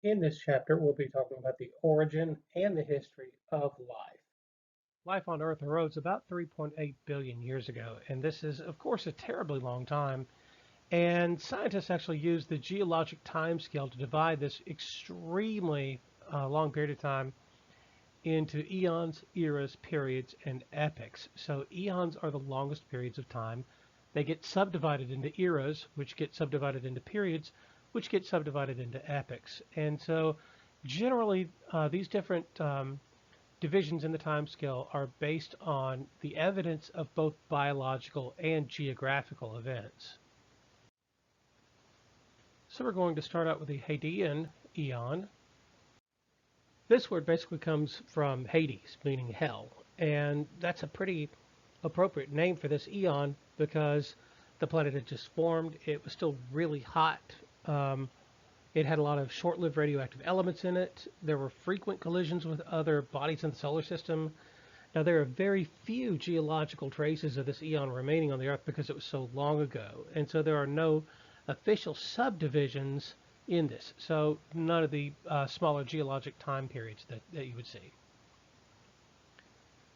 In this chapter, we'll be talking about the origin and the history of life. Life on Earth arose about 3.8 billion years ago, and this is, of course, a terribly long time. And scientists actually use the geologic time scale to divide this extremely long period of time into eons, eras, periods, and epochs. So eons are the longest periods of time. They get subdivided into eras, which get subdivided into periods, which get subdivided into epochs. And so generally, these different divisions in the time scale are based on the evidence of both biological and geographical events. So we're going to start out with the Hadean eon. This word basically comes from Hades, meaning hell, and that's a pretty appropriate name for this eon because the planet had just formed. It was still really hot. It had a lot of short-lived radioactive elements in it. There were frequent collisions with other bodies in the solar system. Now, there are very few geological traces of this eon remaining on the Earth because it was so long ago, and so there are no official subdivisions in this. So none of the smaller geologic time periods that you would see.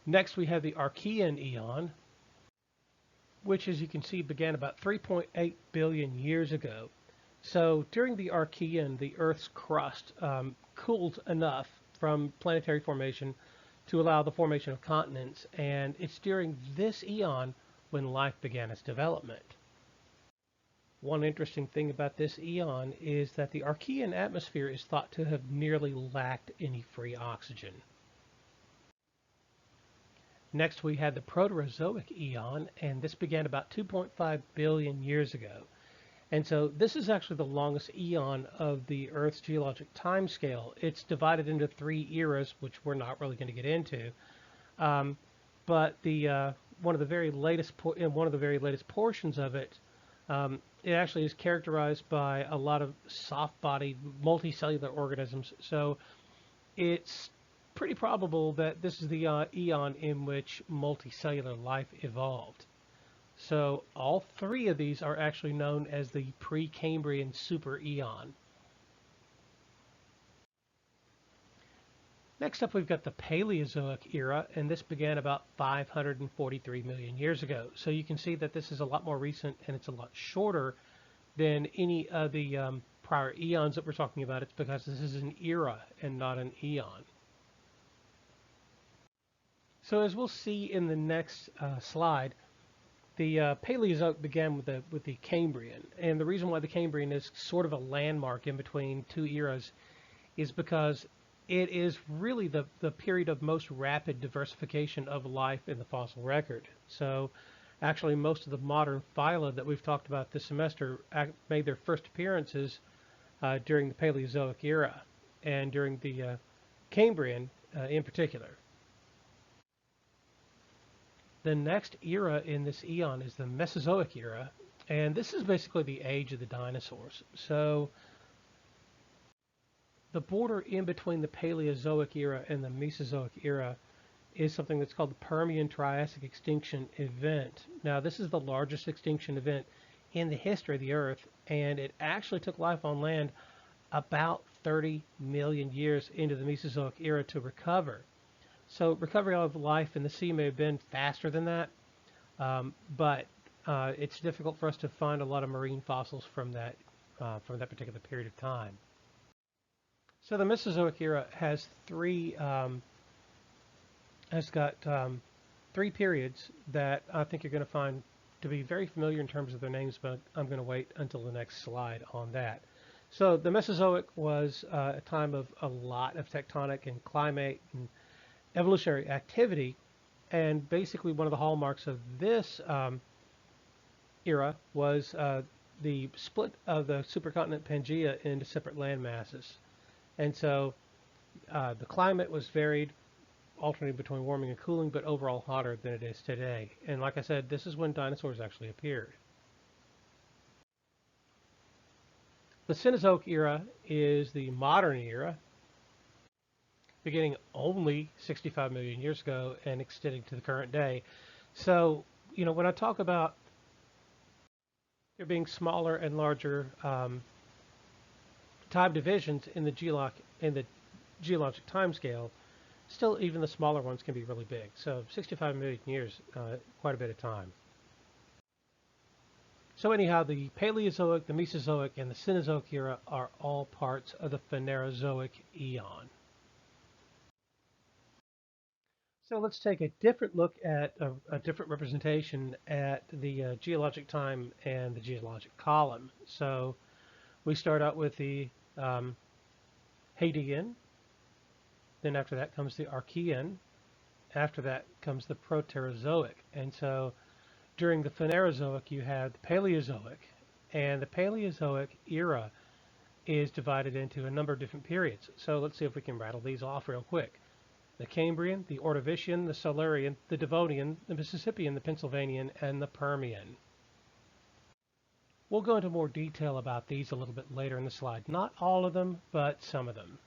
Next, we have the Archean eon, which, as you can see, began about 3.8 billion years ago. So during the Archean, the Earth's crust cooled enough from planetary formation to allow the formation of continents, and it's during this eon when life began its development. One interesting thing about this eon is that the Archean atmosphere is thought to have nearly lacked any free oxygen. Next, we had the Proterozoic eon, and this began about 2.5 billion years ago. And so this is actually the longest eon of the Earth's geologic time scale. It's divided into three eras, which we're not really going to get into. But the one of the very latest in one of the very latest portions of it, it actually is characterized by a lot of soft-bodied multicellular organisms. So it's pretty probable that this is the eon in which multicellular life evolved. So all three of these are actually known as the Precambrian super eon. Next up, we've got the Paleozoic era, and this began about 543 million years ago. So you can see that this is a lot more recent and it's a lot shorter than any of the prior eons that we're talking about. It's because this is an era and not an eon. So as we'll see in the next slide, the Paleozoic began with the Cambrian, and the reason why the Cambrian is sort of a landmark in between two eras is because it is really the period of most rapid diversification of life in the fossil record. So actually most of the modern phyla that we've talked about this semester made their first appearances during the Paleozoic era and during the Cambrian in particular. The next era in this eon is the Mesozoic era, and this is basically the age of the dinosaurs. So the border in between the Paleozoic era and the Mesozoic era is something that's called the Permian-Triassic extinction event. Now, this is the largest extinction event in the history of the Earth, and it actually took life on land about 30 million years into the Mesozoic era to recover. So recovery of life in the sea may have been faster than that, but it's difficult for us to find a lot of marine fossils from that particular period of time. So the Mesozoic era has got three periods that I think you're going to find to be very familiar in terms of their names, but I'm going to wait until the next slide on that. So the Mesozoic was a time of a lot of tectonic and climate and evolutionary activity, and basically one of the hallmarks of this era was the split of the supercontinent Pangaea into separate land masses. And so the climate was varied, alternating between warming and cooling, but overall hotter than it is today. And like I said, this is when dinosaurs actually appeared. The Cenozoic era is the modern era, beginning only 65 million years ago and extending to the current day. So, when I talk about there being smaller and larger time divisions in the geologic time scale, still even the smaller ones can be really big. So 65 million years, quite a bit of time. So anyhow, the Paleozoic, the Mesozoic, and the Cenozoic era are all parts of the Phanerozoic eon. So let's take a different look at a different representation at the geologic time and the geologic column. So we start out with the Hadean, then after that comes the Archean, after that comes the Proterozoic. And so during the Phanerozoic you have the Paleozoic, and the Paleozoic era is divided into a number of different periods. So let's see if we can rattle these off real quick. The Cambrian, the Ordovician, the Silurian, the Devonian, the Mississippian, the Pennsylvanian, and the Permian. We'll go into more detail about these a little bit later in the slide. Not all of them, but some of them.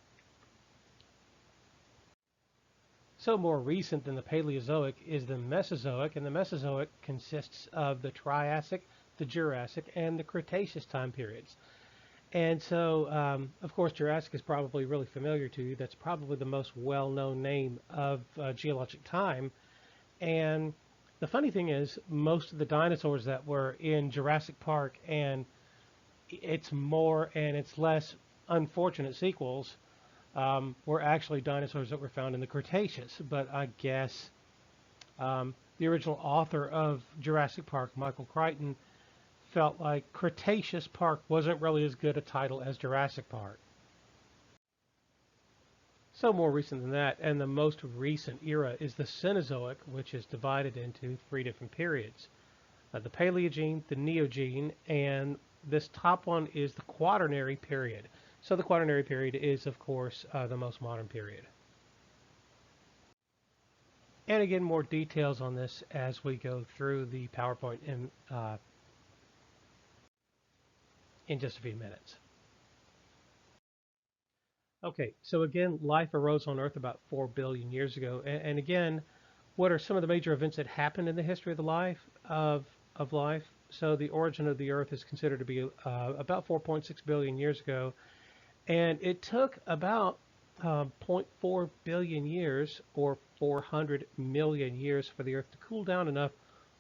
So more recent than the Paleozoic is the Mesozoic, and the Mesozoic consists of the Triassic, the Jurassic, and the Cretaceous time periods. And so, of course, Jurassic is probably really familiar to you. That's probably the most well-known name of geologic time. And the funny thing is, most of the dinosaurs that were in Jurassic Park and its more and its less unfortunate sequels were actually dinosaurs that were found in the Cretaceous. But I guess the original author of Jurassic Park, Michael Crichton, felt like Cretaceous Park wasn't really as good a title as Jurassic Park. So more recent than that, and the most recent era is the Cenozoic, which is divided into three different periods. The Paleogene, the Neogene, and this top one is the Quaternary period. So the Quaternary period is, of course, the most modern period. And again, more details on this as we go through the PowerPoint in just a few minutes. Okay, so again, life arose on Earth about 4 billion years ago. And again, what are some of the major events that happened in the history of the life of life? So the origin of the Earth is considered to be about 4.6 billion years ago, and it took about 0.4 billion years, or 400 million years, for the Earth to cool down enough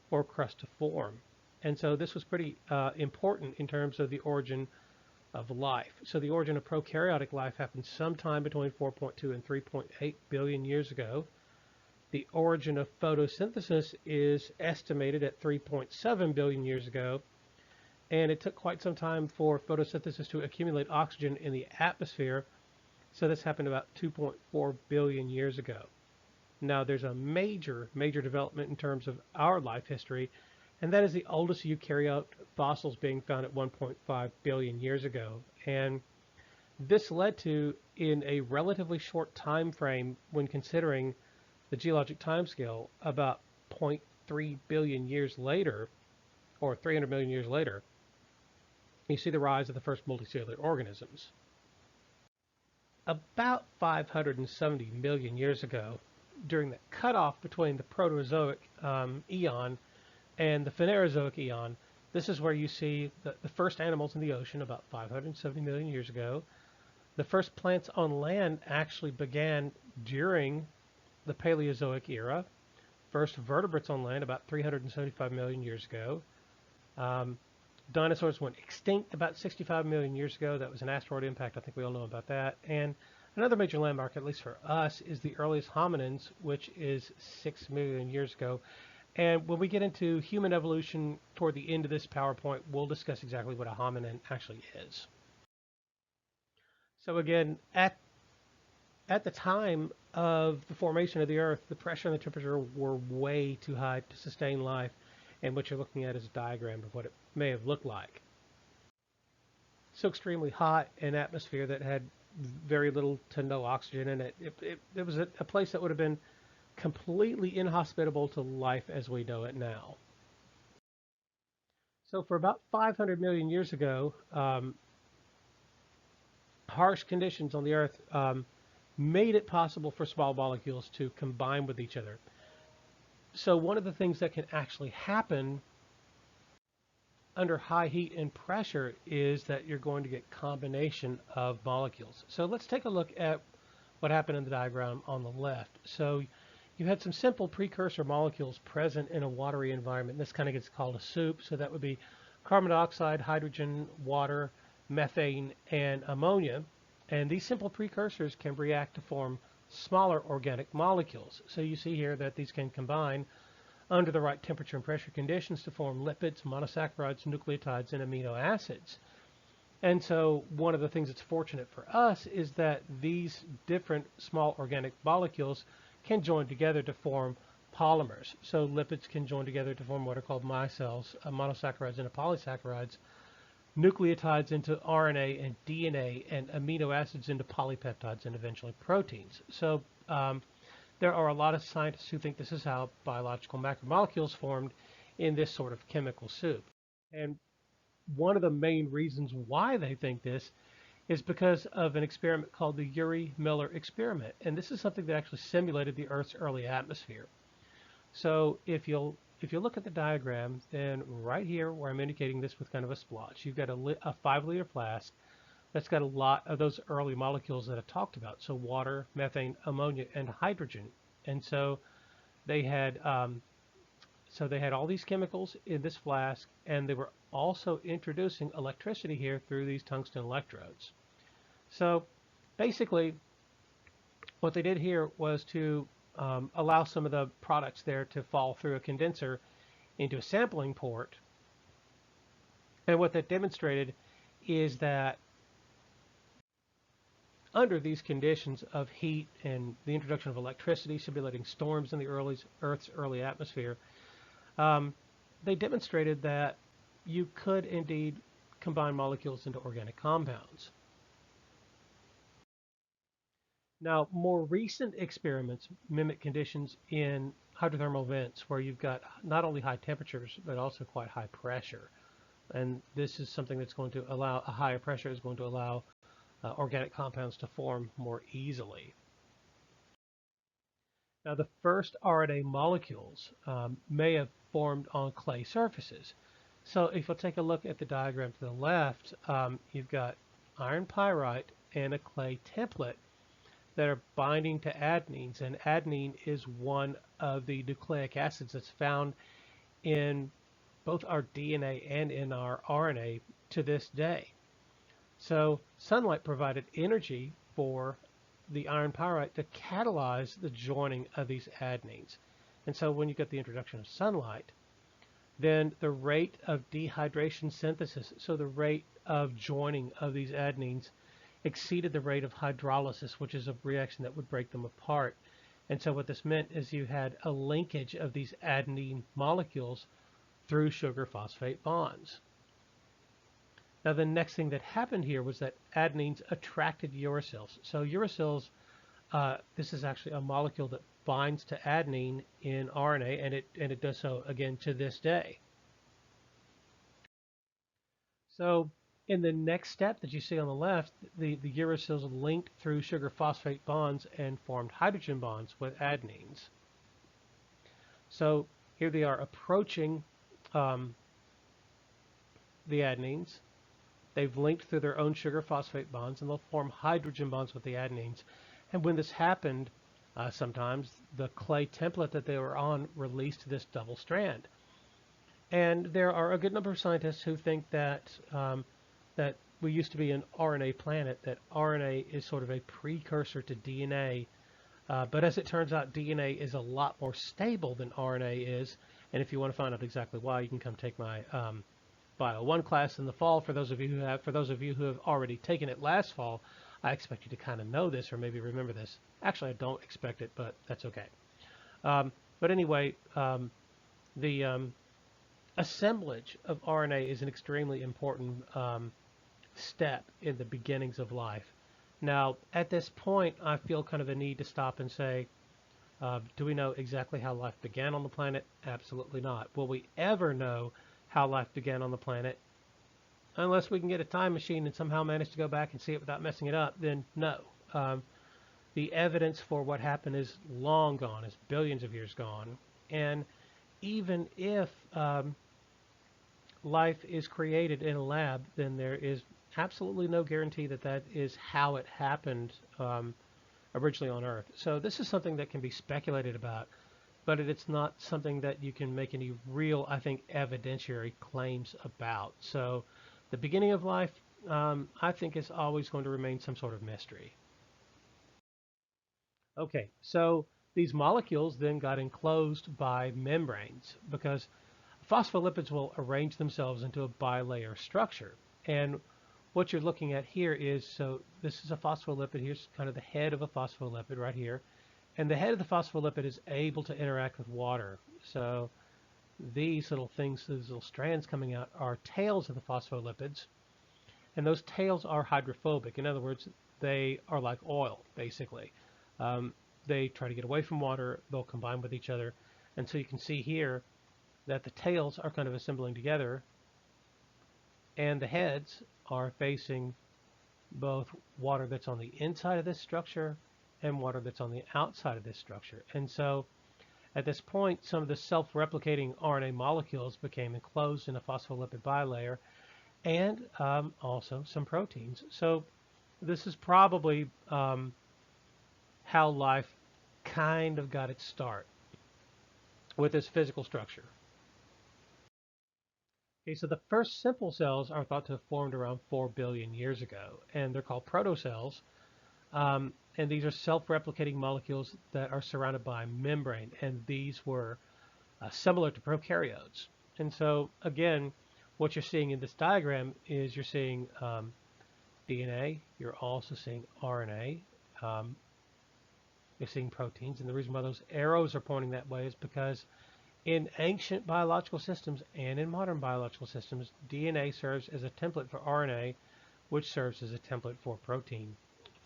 for crust to form. And so this was pretty important in terms of the origin of life. So the origin of prokaryotic life happened sometime between 4.2 and 3.8 billion years ago. The origin of photosynthesis is estimated at 3.7 billion years ago, and it took quite some time for photosynthesis to accumulate oxygen in the atmosphere. So this happened about 2.4 billion years ago. Now there's a major development in terms of our life history, and that is the oldest eukaryote fossils being found at 1.5 billion years ago. And this led to, in a relatively short time frame when considering the geologic timescale, about 0.3 billion years later, or 300 million years later, you see the rise of the first multicellular organisms. About 570 million years ago, during the cutoff between the Proterozoic eon and the Phanerozoic eon, this is where you see the first animals in the ocean about 570 million years ago. The first plants on land actually began during the Paleozoic era. First vertebrates on land about 375 million years ago. Dinosaurs went extinct about 65 million years ago. That was an asteroid impact. I think we all know about that. And another major landmark, at least for us, is the earliest hominins, which is 6 million years ago. And when we get into human evolution toward the end of this PowerPoint, we'll discuss exactly what a hominin actually is. So again, at the time of the formation of the Earth, the pressure and the temperature were way too high to sustain life. And what you're looking at is a diagram of what it may have looked like. So extremely hot, an atmosphere that had very little to no oxygen in it. It was a place that would have been completely inhospitable to life as we know it now. So for about 500 million years ago, harsh conditions on the Earth made it possible for small molecules to combine with each other. So one of the things that can actually happen under high heat and pressure is that you're going to get combination of molecules. So let's take a look at what happened in the diagram on the left. So you had some simple precursor molecules present in a watery environment. This kind of gets called a soup. So that would be carbon dioxide, hydrogen, water, methane, and ammonia. And these simple precursors can react to form smaller organic molecules. So you see here that these can combine under the right temperature and pressure conditions to form lipids, monosaccharides, nucleotides, and amino acids. And so one of the things that's fortunate for us is that these different small organic molecules can join together to form polymers. So lipids can join together to form what are called micelles, monosaccharides into polysaccharides, nucleotides into RNA and DNA, and amino acids into polypeptides and eventually proteins. So there are a lot of scientists who think this is how biological macromolecules formed in this sort of chemical soup. And one of the main reasons why they think this is because of an experiment called the Urey-Miller experiment. And this is something that actually simulated the Earth's early atmosphere. So if you'll look at the diagram, then right here where I'm indicating this with kind of a splotch, you've got a 5-liter flask that's got a lot of those early molecules that I talked about. So water, methane, ammonia, and hydrogen. And so they had all these chemicals in this flask, and they were also introducing electricity here through these tungsten electrodes. So basically, what they did here was to allow some of the products there to fall through a condenser into a sampling port. And what that demonstrated is that under these conditions of heat and the introduction of electricity simulating storms in the Earth's early atmosphere, they demonstrated that you could indeed combine molecules into organic compounds. Now, more recent experiments mimic conditions in hydrothermal vents where you've got not only high temperatures but also quite high pressure. And this is something that's going to allow, a higher pressure is going to allow organic compounds to form more easily. Now, the first RNA molecules may have formed on clay surfaces. So if you'll take a look at the diagram to the left, you've got iron pyrite and a clay template that are binding to adenines, and adenine is one of the nucleic acids that's found in both our DNA and in our RNA to this day. So sunlight provided energy for the iron pyrite to catalyze the joining of these adenines. And so when you get the introduction of sunlight, then the rate of dehydration synthesis, so the rate of joining of these adenines, exceeded the rate of hydrolysis, which is a reaction that would break them apart. And so what this meant is you had a linkage of these adenine molecules through sugar phosphate bonds. Now the next thing that happened here was that adenines attracted uracils. So uracils, this is actually a molecule that binds to adenine in RNA, and it does so again to this day. So in the next step that you see on the left, the uracils linked through sugar phosphate bonds and formed hydrogen bonds with adenines. So here they are approaching the adenines. They've linked through their own sugar phosphate bonds, and they'll form hydrogen bonds with the adenines. And when this happened, sometimes the clay template that they were on released this double strand. And there are a good number of scientists who think that that we used to be an RNA planet, that RNA is sort of a precursor to DNA. But as it turns out, DNA is a lot more stable than RNA is. And if you want to find out exactly why, you can come take my BIOL 1 class in the fall. For those of you who have already taken it last fall, I expect you to kind of know this or maybe remember this. Actually, I don't expect it, but that's okay. But anyway, the assemblage of RNA is an extremely important step in the beginnings of life. Now, at this point, I feel kind of a need to stop and say, do we know exactly how life began on the planet? Absolutely not. Will we ever know how life began on the planet? Unless we can get a time machine and somehow manage to go back and see it without messing it up, then no. The evidence for what happened is long gone, is billions of years gone. And even if life is created in a lab, then there is absolutely no guarantee that that is how it happened originally on Earth. So this is something that can be speculated about, but it's not something that you can make any real, I think, evidentiary claims about. So the beginning of life, I think, is always going to remain some sort of mystery. Okay, so these molecules then got enclosed by membranes because phospholipids will arrange themselves into a bilayer structure. And what you're looking at here is, so this is a phospholipid. Here's kind of the head of a phospholipid right here. And the head of the phospholipid is able to interact with water. So these little things, these little strands coming out, are tails of the phospholipids. And those tails are hydrophobic. In other words, they are like oil, basically. Um, they try to get away from water. They'll combine with each other. And so you can see here that the tails are kind of assembling together, and the heads are facing both water that's on the inside of this structure and water that's on the outside of this structure. And so at this point, some of the self-replicating RNA molecules became enclosed in a phospholipid bilayer, and also some proteins. So this is probably how life kind of got its start with this physical structure. Okay, so the first simple cells are thought to have formed around 4 billion years ago, and they're called protocells. And these are self-replicating molecules that are surrounded by membrane, and these were similar to prokaryotes. And so, again, what you're seeing in this diagram is you're seeing DNA, you're also seeing RNA, you're seeing proteins, and the reason why those arrows are pointing that way is because in ancient biological systems and in modern biological systems, DNA serves as a template for RNA, which serves as a template for protein,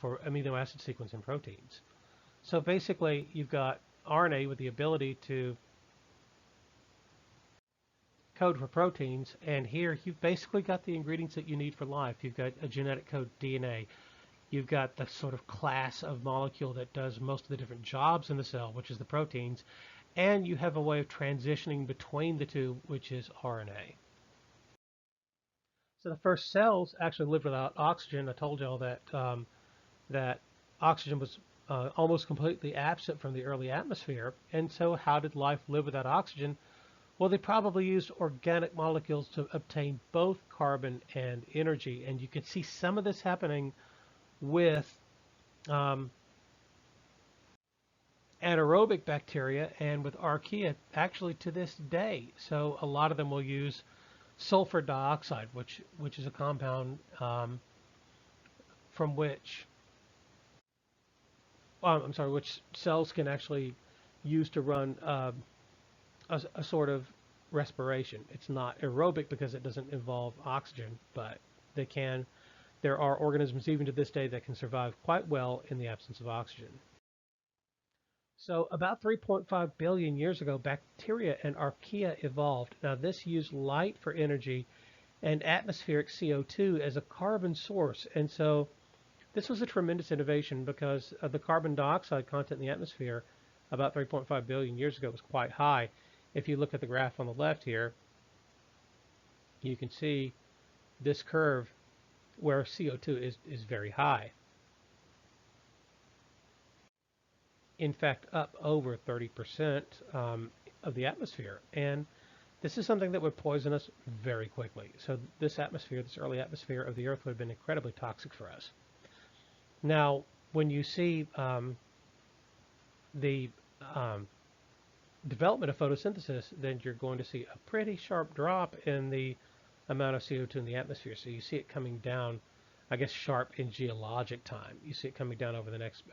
for amino acid sequence in proteins. So basically, you've got RNA with the ability to code for proteins, and here you've basically got the ingredients that you need for life. You've got a genetic code, DNA. You've got the sort of class of molecule that does most of the different jobs in the cell, which is the proteins, and you have a way of transitioning between the two, which is RNA. So the first cells actually lived without oxygen. I told y'all that that oxygen was almost completely absent from the early atmosphere. And so how did life live without oxygen? Well, they probably used organic molecules to obtain both carbon and energy. And you can see some of this happening with anaerobic bacteria and with archaea actually to this day. So a lot of them will use sulfur dioxide, which is a compound from which which cells can actually use to run a sort of respiration. It's not aerobic because it doesn't involve oxygen, but they can. There are organisms even to this day that can survive quite well in the absence of oxygen. So about 3.5 billion years ago, bacteria and archaea evolved. Now this used light for energy and atmospheric CO2 as a carbon source. And so this was a tremendous innovation because the carbon dioxide content in the atmosphere about 3.5 billion years ago was quite high. If you look at the graph on the left here, you can see this curve where CO2 is very high. In fact, up over 30% of the atmosphere. And this is something that would poison us very quickly. So this atmosphere, this early atmosphere of the Earth would have been incredibly toxic for us. Now, when you see the development of photosynthesis, then you're going to see a pretty sharp drop in the amount of CO2 in the atmosphere. So you see it coming down, I guess, sharp in geologic time. You see it coming down over the next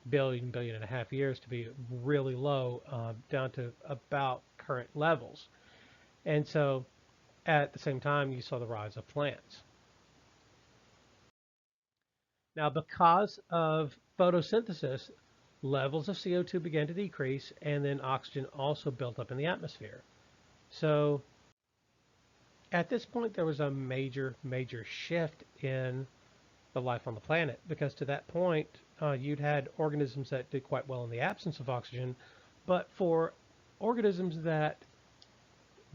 billion and a half years to be really low, down to about current levels. And so at the same time, you saw the rise of plants. Now, because of photosynthesis, levels of CO2 began to decrease, and then oxygen also built up in the atmosphere. So at this point, there was a major shift in the life on the planet, because to that point, you'd had organisms that did quite well in the absence of oxygen, but for organisms that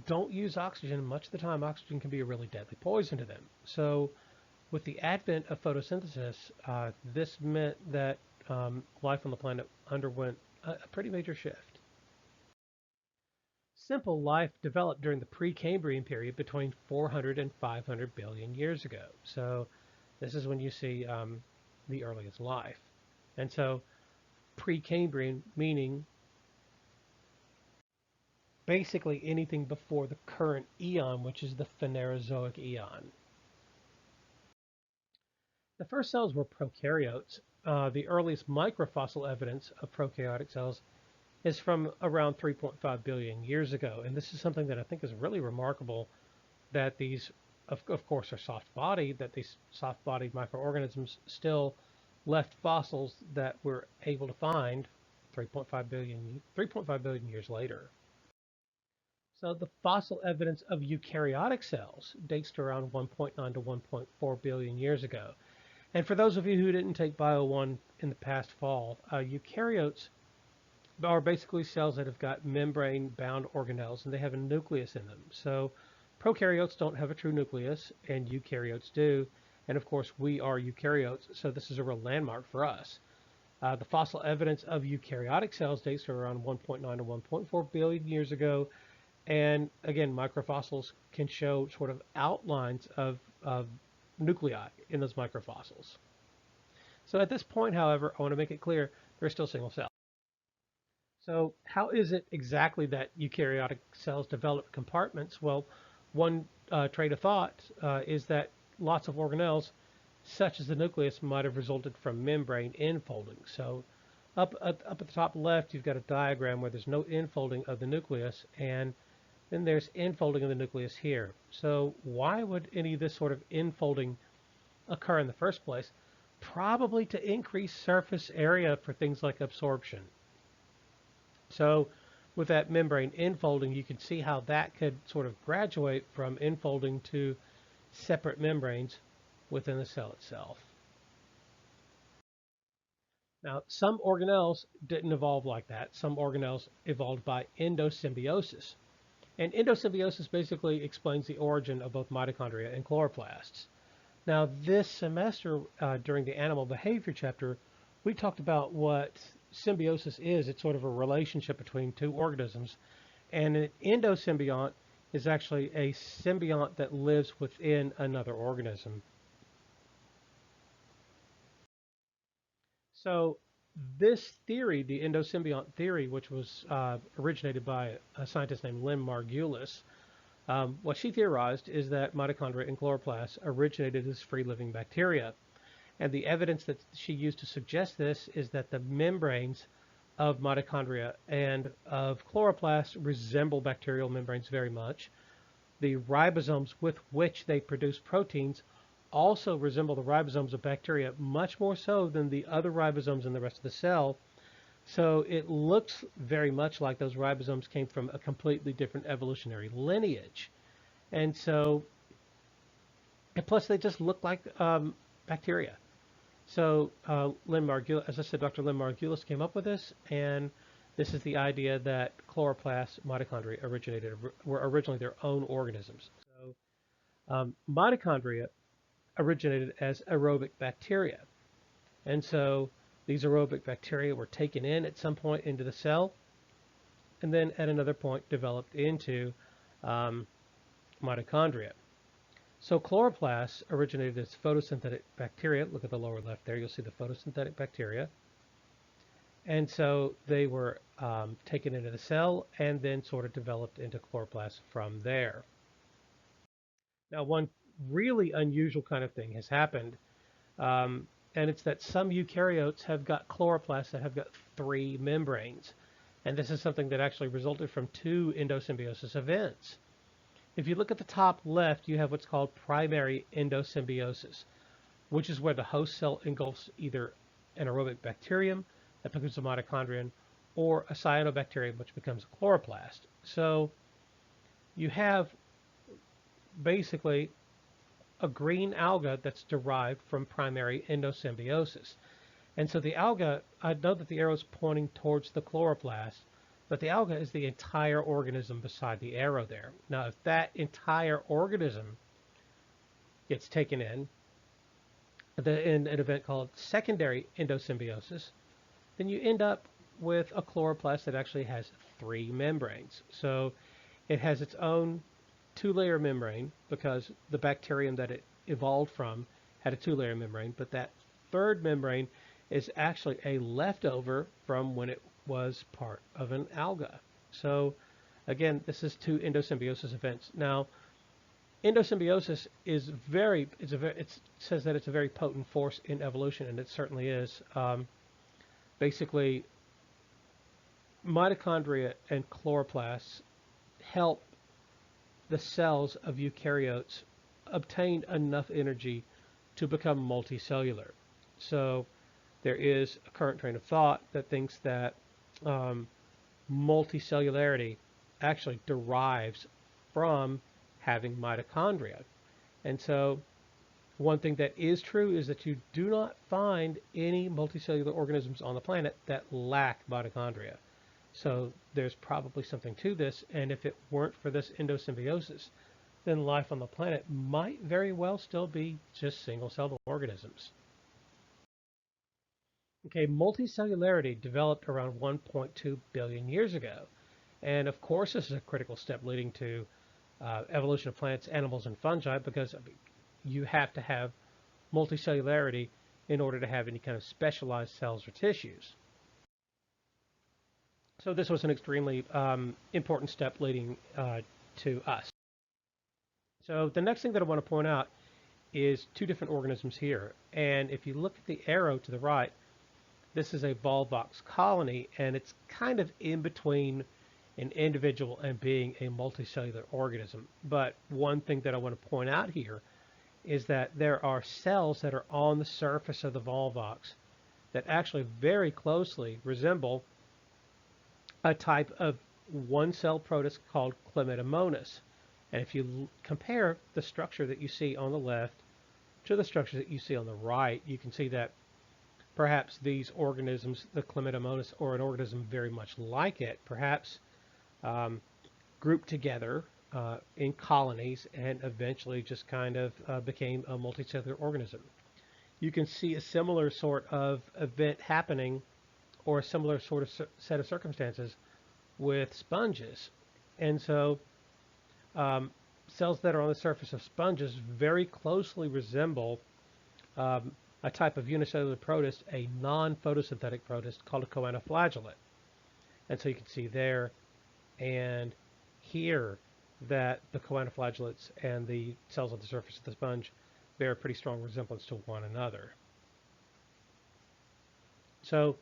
don't use oxygen. Much of the time, oxygen can be a really deadly poison to them. So with the advent of photosynthesis, this meant that life on the planet underwent a pretty major shift. Simple life developed during the Precambrian period between 400 and 500 billion years ago. So this is when you see the earliest life. And so Precambrian meaning basically anything before the current eon, which is the Phanerozoic eon. The first cells were prokaryotes. The earliest microfossil evidence of prokaryotic cells is from around 3.5 billion years ago. And this is something that I think is really remarkable, that these, of course, are soft-bodied, that these soft-bodied microorganisms still left fossils that we're able to find 3.5 billion years later. So the fossil evidence of eukaryotic cells dates to around 1.9 to 1.4 billion years ago. And for those of you who didn't take Bio 1 in the past fall, eukaryotes are basically cells that have got membrane-bound organelles, and they have a nucleus in them. So prokaryotes don't have a true nucleus, and eukaryotes do. And of course, we are eukaryotes, so this is a real landmark for us. The fossil evidence of eukaryotic cells dates to around 1.9 to 1.4 billion years ago. And again, microfossils can show sort of outlines of nuclei in those microfossils. So at this point, however, I want to make it clear they're still single cells. So how is it exactly that eukaryotic cells develop compartments? Well, one train of thought is that lots of organelles, such as the nucleus, might have resulted from membrane infolding. So up at the top left, you've got a diagram where there's no infolding of the nucleus, and then there's infolding of the nucleus here. So why would any of this sort of infolding occur in the first place? Probably to increase surface area for things like absorption. So with that membrane infolding, you can see how that could sort of graduate from infolding to separate membranes within the cell itself. Now, some organelles didn't evolve like that. Some organelles evolved by endosymbiosis. And endosymbiosis basically explains the origin of both mitochondria and chloroplasts. Now, this semester, during the animal behavior chapter, we talked about what symbiosis is. It's sort of a relationship between two organisms. And an endosymbiont is actually a symbiont that lives within another organism. So this theory, the endosymbiont theory, which was originated by a scientist named Lynn Margulis, what she theorized is that mitochondria and chloroplasts originated as free-living bacteria. And the evidence that she used to suggest this is that the membranes of mitochondria and of chloroplasts resemble bacterial membranes very much. The ribosomes with which they produce proteins also resemble the ribosomes of bacteria, much more so than the other ribosomes in the rest of the cell. So it looks very much like those ribosomes came from a completely different evolutionary lineage. And so, and plus they just look like bacteria. So Lynn Margulis, as I said, Dr. Lynn Margulis came up with this, and this is the idea that chloroplasts, mitochondria were originally their own organisms. So mitochondria originated as aerobic bacteria. And so these aerobic bacteria were taken in at some point into the cell, and then at another point developed into mitochondria. So chloroplasts originated as photosynthetic bacteria. Look at the lower left there. You'll see the photosynthetic bacteria. And so they were taken into the cell and then sort of developed into chloroplasts from there. Now, one really unusual kind of thing has happened, and it's that some eukaryotes have got chloroplasts that have got 3 membranes. And this is something that actually resulted from 2 endosymbiosis events. If you look at the top left, you have what's called primary endosymbiosis, which is where the host cell engulfs either an aerobic bacterium that becomes a mitochondrion or a cyanobacterium, which becomes a chloroplast. So you have basically a green alga that's derived from primary endosymbiosis. And so the alga, I know that the arrow is pointing towards the chloroplast, but the alga is the entire organism beside the arrow there. Now, if that entire organism gets taken in an event called secondary endosymbiosis, then you end up with a chloroplast that actually has three membranes. So it has its own two-layer membrane because the bacterium that it evolved from had a two-layer membrane, but that third membrane is actually a leftover from when it was part of an alga. So again, this is two endosymbiosis events. Now, endosymbiosis is it says that it's a very potent force in evolution, and it certainly is. Basically, mitochondria and chloroplasts help the cells of eukaryotes obtain enough energy to become multicellular. So there is a current train of thought that thinks that multicellularity actually derives from having mitochondria. And so one thing that is true is that you do not find any multicellular organisms on the planet that lack mitochondria. So there's probably something to this, and if it weren't for this endosymbiosis, then life on the planet might very well still be just single-celled organisms. Okay, multicellularity developed around 1.2 billion years ago. And of course, this is a critical step leading to evolution of plants, animals, and fungi, because you have to have multicellularity in order to have any kind of specialized cells or tissues. So this was an extremely important step leading to us. So the next thing that I want to point out is two different organisms here. And if you look at the arrow to the right, this is a volvox colony, and it's kind of in between an individual and being a multicellular organism. But one thing that I want to point out here is that there are cells that are on the surface of the volvox that actually very closely resemble a type of one-cell protist called Chlamydomonas. And if you compare the structure that you see on the left to the structure that you see on the right, you can see that perhaps these organisms, the Chlamydomonas, or an organism very much like it, perhaps grouped together in colonies and eventually just kind of became a multicellular organism. You can see a similar sort of event happening, or a similar sort of set of circumstances with sponges. And so cells that are on the surface of sponges very closely resemble a type of unicellular protist, a non-photosynthetic protist called a choanoflagellate. And so you can see there and here that the choanoflagellates and the cells on the surface of the sponge bear a pretty strong resemblance to one another. So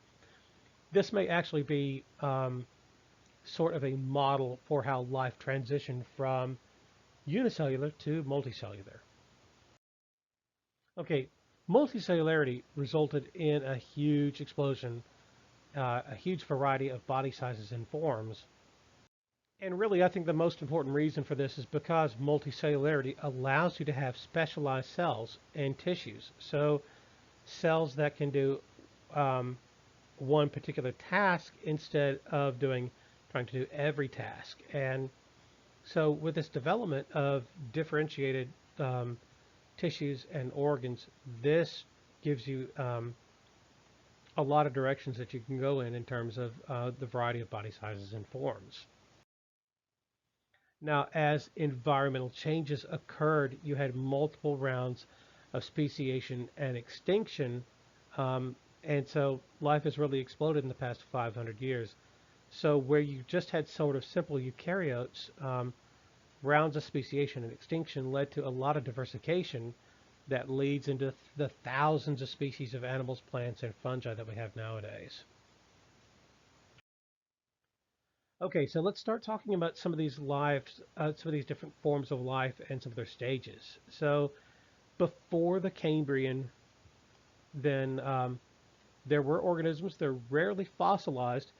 this may actually be sort of a model for how life transitioned from unicellular to multicellular. Okay, multicellularity resulted in a huge explosion, a huge variety of body sizes and forms. And really, I think the most important reason for this is because multicellularity allows you to have specialized cells and tissues. So cells that can do one particular task instead of trying to do every task. And so with this development of differentiated tissues and organs, this gives you a lot of directions that you can go in terms of the variety of body sizes and forms. Now, as environmental changes occurred, you had multiple rounds of speciation and extinction, and so life has really exploded in the past 500 years. So where you just had sort of simple eukaryotes, rounds of speciation and extinction led to a lot of diversification that leads into the thousands of species of animals, plants, and fungi that we have nowadays. Okay, so let's start talking about some of these different forms of life and some of their stages. So before the Cambrian, then there were organisms. They're rarely fossilized.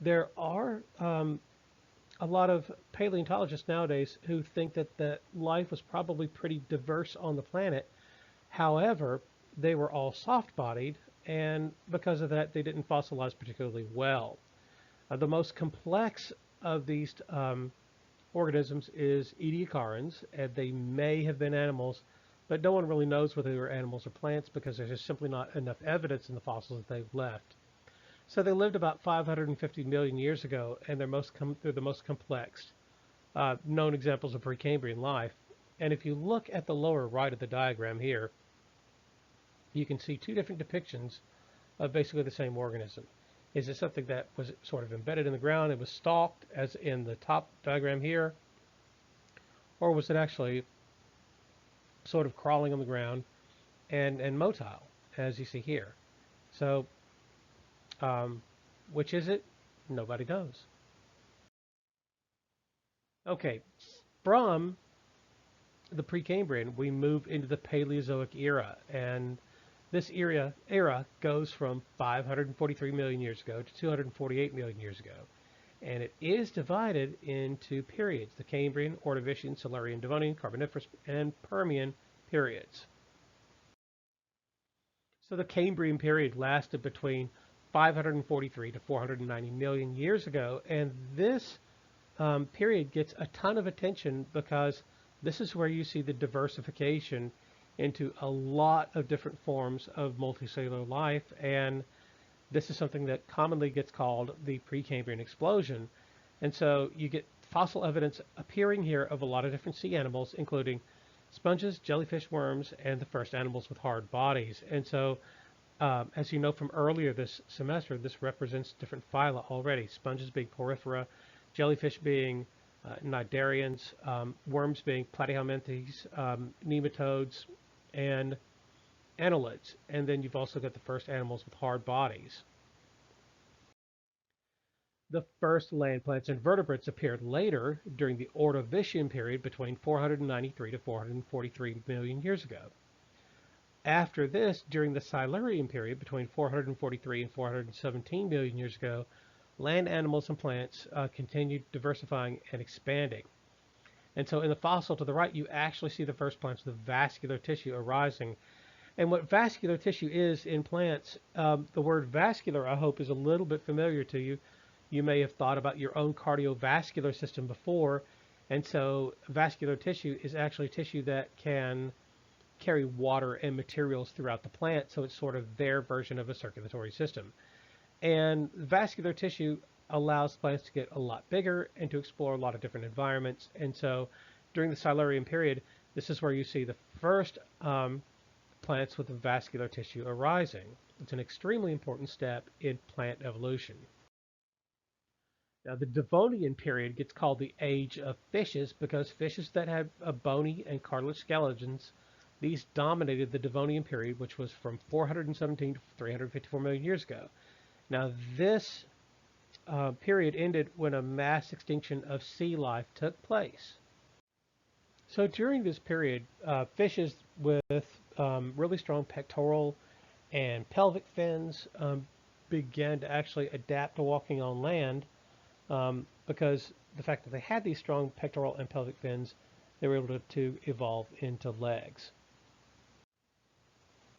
There are a lot of paleontologists nowadays who think that life was probably pretty diverse on the planet. However, they were all soft-bodied, and because of that, they didn't fossilize particularly well. The most complex of these organisms is Ediocarans, and they may have been animals, but no one really knows whether they were animals or plants because there's just simply not enough evidence in the fossils that they've left. So they lived about 550 million years ago, and they're the most complex known examples of Precambrian life. And if you look at the lower right of the diagram here, you can see two different depictions of basically the same organism. Is it something that was sort of embedded in the ground and was stalked, as in the top diagram here, or was it actually sort of crawling on the ground and motile, as you see here? So, which is it? Nobody knows. Okay, from the Precambrian, we move into the Paleozoic era, and this era goes from 543 million years ago to 248 million years ago. And it is divided into periods: the Cambrian, Ordovician, Silurian, Devonian, Carboniferous, and Permian periods. So the Cambrian period lasted between 543 to 490 million years ago, and this period gets a ton of attention because this is where you see the diversification into a lot of different forms of multicellular life, and this is something that commonly gets called the Precambrian explosion. And so you get fossil evidence appearing here of a lot of different sea animals, including sponges, jellyfish, worms, and the first animals with hard bodies. And so, as you know from earlier this semester, this represents different phyla already: sponges being porifera, jellyfish being cnidarians, worms being platyhelminthes, nematodes, and annelids. And then you've also got the first animals with hard bodies. The first land plants and vertebrates appeared later during the Ordovician period between 493 to 443 million years ago. After this, during the Silurian period between 443 and 417 million years ago, land animals and plants continued diversifying and expanding. And so in the fossil to the right, you actually see the first plants with vascular tissue arising. And what vascular tissue is in plants, the word vascular, I hope, is a little bit familiar to you. You may have thought about your own cardiovascular system before, and so vascular tissue is actually tissue that can carry water and materials throughout the plant, so it's sort of their version of a circulatory system. And vascular tissue allows plants to get a lot bigger and to explore a lot of different environments. And so during the Silurian period, this is where you see the first plants with vascular tissue arising. It's an extremely important step in plant evolution. Now, the Devonian period gets called the Age of Fishes because fishes that had bony and cartilage skeletons, these dominated the Devonian period, which was from 417 to 354 million years ago. Now, this period ended when a mass extinction of sea life took place. So during this period, fishes with really strong pectoral and pelvic fins began to actually adapt to walking on land because the fact that they had these strong pectoral and pelvic fins, they were able to evolve into legs.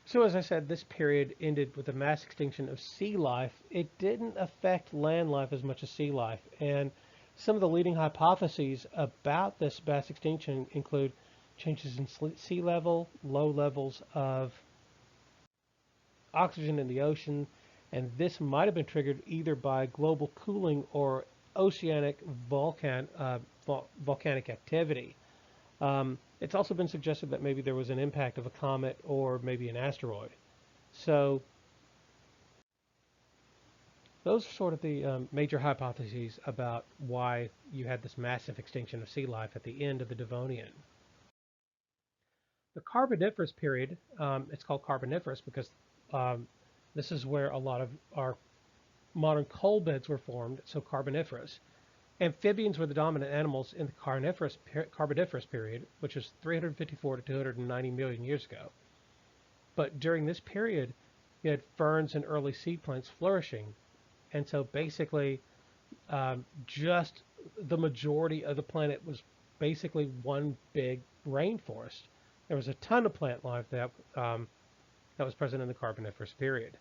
So as I said, this period ended with the mass extinction of sea life. It didn't affect land life as much as sea life. And some of the leading hypotheses about this mass extinction include changes in sea level, low levels of oxygen in the ocean, and this might have been triggered either by global cooling or oceanic volcanic activity. It's also been suggested that maybe there was an impact of a comet or maybe an asteroid. So those are sort of the major hypotheses about why you had this massive extinction of sea life at the end of the Devonian. The Carboniferous period, it's called Carboniferous because this is where a lot of our modern coal beds were formed, so Carboniferous. Amphibians were the dominant animals in the Carboniferous period, which was 354 to 290 million years ago. But during this period, you had ferns and early sea plants flourishing. And so basically, just the majority of the planet was basically one big rainforest. There was a ton of plant life that was present in the Carboniferous period.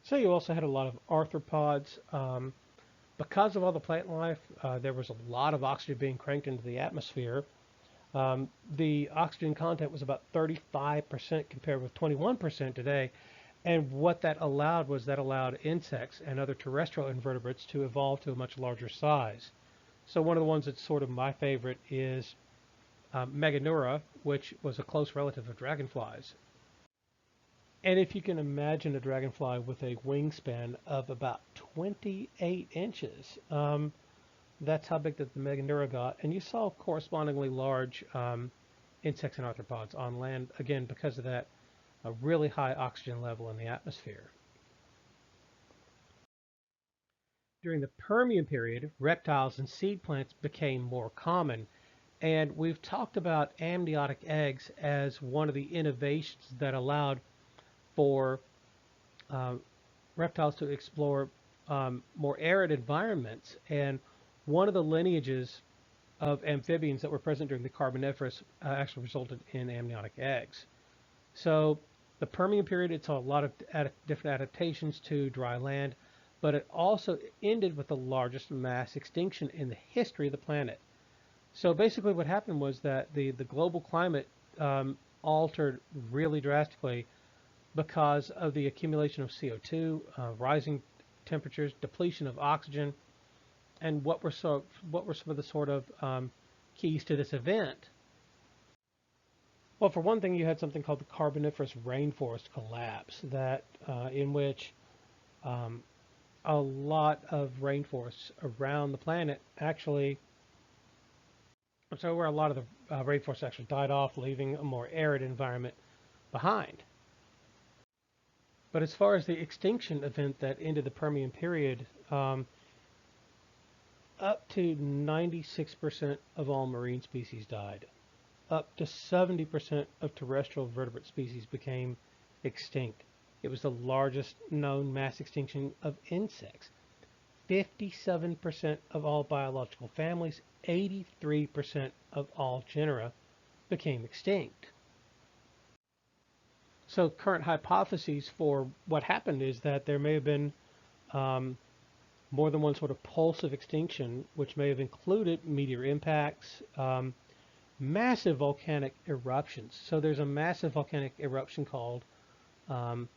So you also had a lot of arthropods. Because of all the plant life, there was a lot of oxygen being cranked into the atmosphere. The oxygen content was about 35% compared with 21% today. And what that allowed was that allowed insects and other terrestrial invertebrates to evolve to a much larger size. So one of the ones that's sort of my favorite is Meganura, which was a close relative of dragonflies. And if you can imagine a dragonfly with a wingspan of about 28 inches, that's how big that the Meganura got. And you saw correspondingly large insects and arthropods on land, again, because of that a really high oxygen level in the atmosphere. During the Permian period, reptiles and seed plants became more common. And we've talked about amniotic eggs as one of the innovations that allowed for uh, reptiles to explore more arid environments. And one of the lineages of amphibians that were present during the Carboniferous actually resulted in amniotic eggs. So the Permian period, it saw a lot of different adaptations to dry land, but it also ended with the largest mass extinction in the history of the planet. So basically what happened was that the global climate altered really drastically because of the accumulation of CO2, rising temperatures, depletion of oxygen, and what were some of the sort of keys to this event? Well, for one thing, you had something called the Carboniferous rainforest collapse, that in which um, a lot of rainforests around the planet actually, so where a lot of the rainforests actually died off, leaving a more arid environment behind. But as far as the extinction event that ended the Permian period, up to 96% of all marine species died. Up to 70% of terrestrial vertebrate species became extinct. It was the largest known mass extinction of insects. 57% of all biological families, 83% of all genera became extinct. So current hypotheses for what happened is that there may have been um, more than one sort of pulse of extinction, which may have included meteor impacts, massive volcanic eruptions. So there's a massive volcanic eruption called um,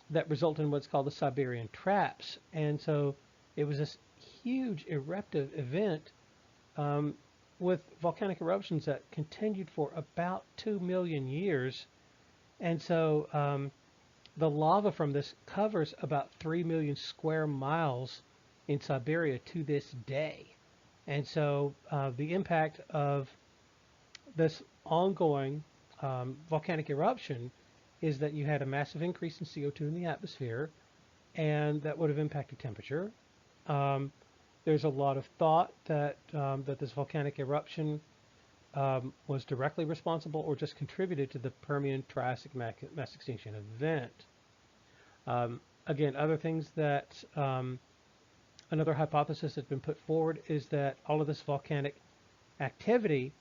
that resulted in what's called the Siberian Traps, and so it was this huge eruptive event um, with volcanic eruptions that continued for about 2 million years, and so the lava from this covers about 3 million square miles in Siberia to this day. And so the impact of this ongoing volcanic eruption is that you had a massive increase in CO2 in the atmosphere, and that would have impacted temperature. Um, there's a lot of thought that that this volcanic eruption was directly responsible or just contributed to the Permian-Triassic mass extinction event. Again, other things that another hypothesis that's been put forward is that all of this volcanic activity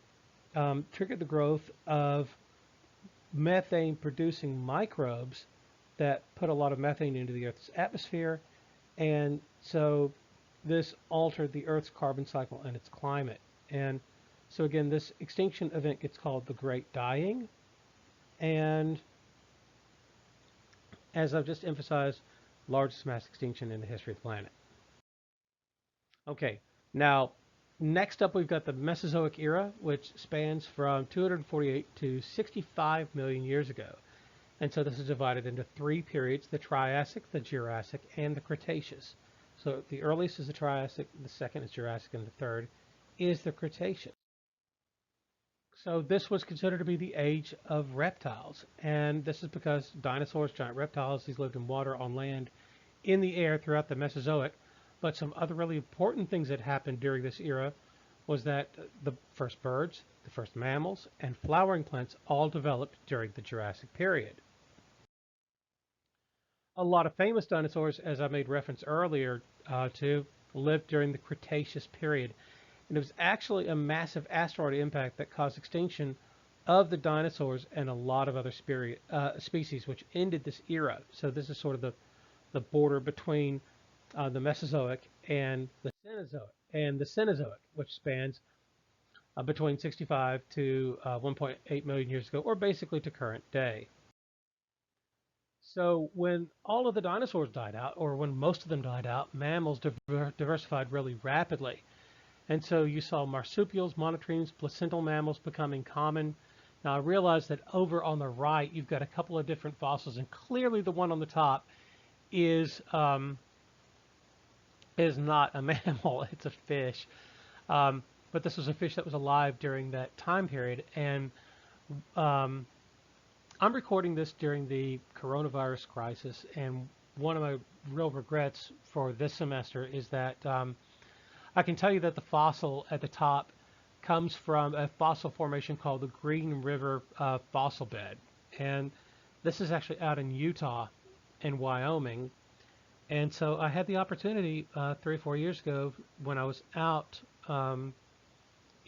triggered the growth of methane producing microbes that put a lot of methane into the Earth's atmosphere. And so this altered the Earth's carbon cycle and its climate. And so again, this extinction event gets called the Great Dying. And as I've just emphasized, largest mass extinction in the history of the planet. Okay, now next up we've got the Mesozoic era, which spans from 248 to 65 million years ago. And so this is divided into three periods: the Triassic, the Jurassic, and the Cretaceous. So the earliest is the Triassic, the second is Jurassic, and the third is the Cretaceous. So this was considered to be the age of reptiles. And this is because dinosaurs, giant reptiles, these lived in water, on land, in the air throughout the Mesozoic. But some other really important things that happened during this era was that the first birds, the first mammals, and flowering plants all developed during the Jurassic period. A lot of famous dinosaurs, as I made reference earlier to, lived during the Cretaceous period. And it was actually a massive asteroid impact that caused extinction of the dinosaurs and a lot of other species, which ended this era. So this is sort of the the border between the Mesozoic and the Cenozoic, which spans between 65 to 1.8 million years ago, or basically to current day. So when all of the dinosaurs died out, or when most of them died out, mammals diversified really rapidly. And so you saw marsupials, monotremes, placental mammals becoming common. Now I realize that over on the right, you've got a couple of different fossils, and clearly the one on the top is not a mammal, it's a fish. But this was a fish that was alive during that time period. And um, I'm recording this during the coronavirus crisis. And one of my real regrets for this semester is that I can tell you that the fossil at the top comes from a fossil formation called the Green River fossil bed. And this is actually out in Utah and Wyoming. And so I had the opportunity 3 or 4 years ago when I was out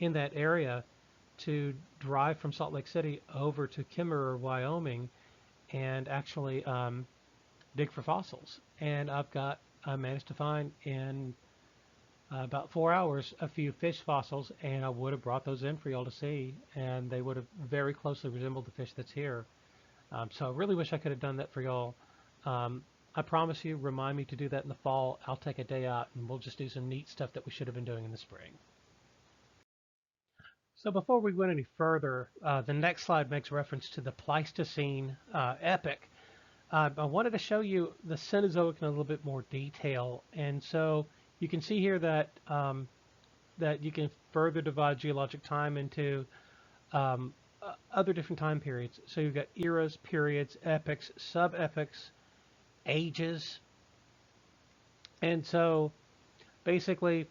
in that area to drive from Salt Lake City over to Kimmerer, Wyoming, and actually dig for fossils. And I managed to find in about 4 hours a few fish fossils, and I would have brought those in for y'all to see, and they would have very closely resembled the fish that's here. So I really wish I could have done that for y'all. I promise you, remind me to do that in the fall. I'll take a day out and we'll just do some neat stuff that we should have been doing in the spring. So before we went any further, the next slide makes reference to the Pleistocene epoch. I wanted to show you the Cenozoic in a little bit more detail, and so you can see here that that you can further divide geologic time into other different time periods. So you've got eras, periods, epochs, sub-epochs, ages, and so basically